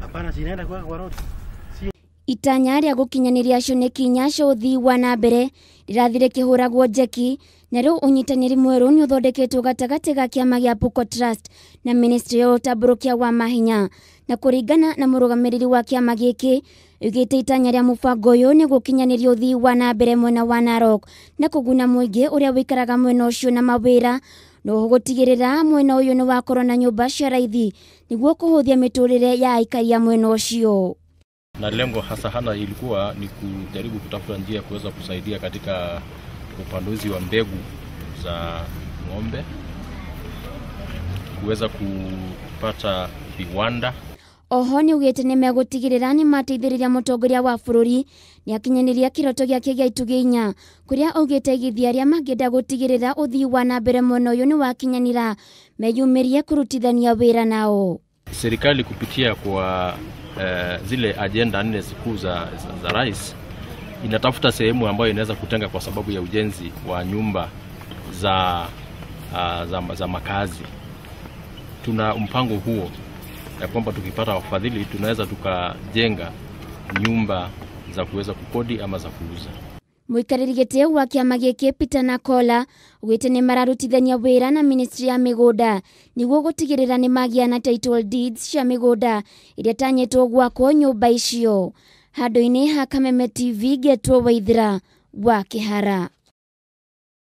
Hapana, sinaenda kwa road. Itanya rĩa gukinyaniria cioneki inya cia uthii wa na mbere rĩrathire kĩhũragwo njeki, na rĩu ũnyitanĩri mwerũ nĩ ũthondeketwo gatagatĩ ga kiama gĩa Purko Trust na Ministry ya ũtambũrũkia wa mahinya, na kũringana na mũrũgamĩrĩri wa kiama gĩkĩ ugĩte itanya rĩa mũbango ũyũ nĩ gũkinyaniria uthii wa na mbere mwena wa Narok na kũguna mũingĩ ũrĩa wĩikaraga mwena ũcio na mawĩra, no gũtigĩrĩra mwena ũyũ nĩ wakorwo na nyũmba cia raithi nĩguo kũhũthia mĩtũrĩre ya aikari a mwena ũcio. Na lengo hasa ilikuwa ni kujaribu kutafuta njia kuweza kusaidia katika upanuzi wa mbegu za ng'ombe, kuweza kupata viwanda. Oho ni ugĩte nĩ megũtigĩrĩra nĩ mateithĩrĩria mũtongoria wa bũrũri nĩ akinyaniria kĩroto gĩake gĩa itugi inya, kũrĩa augĩte igithia arĩa mangĩenda gũtigĩrĩra uthii wa na mbere mwena ũyũ nĩ wakinyanira meyumĩrie kurutithania wĩra nao. Serikali kupitia kwa zile agenda 4 siku za rais inatafuta sehemu ambayo inaweza kutenga kwa sababu ya ujenzi wa nyumba za makazi. Tuna mpango huo ya kwamba tukipata wafadhili tunaweza tukajenga nyumba za kuweza kukodi ama za kuuza. Mũikarĩri gĩtĩ wa kiama gĩkĩ Peter Nakola ugĩte nĩ mararutithania wĩra na Ministry ya mĩgũnda nĩguo gũtigĩrĩra nĩ magĩa na title deeds cia mĩgũnda iria tanyĩtwo gwakwo nyũmba icio. Handũ-inĩ ha Kameme TV, Getwo Waithira wa Kĩhara.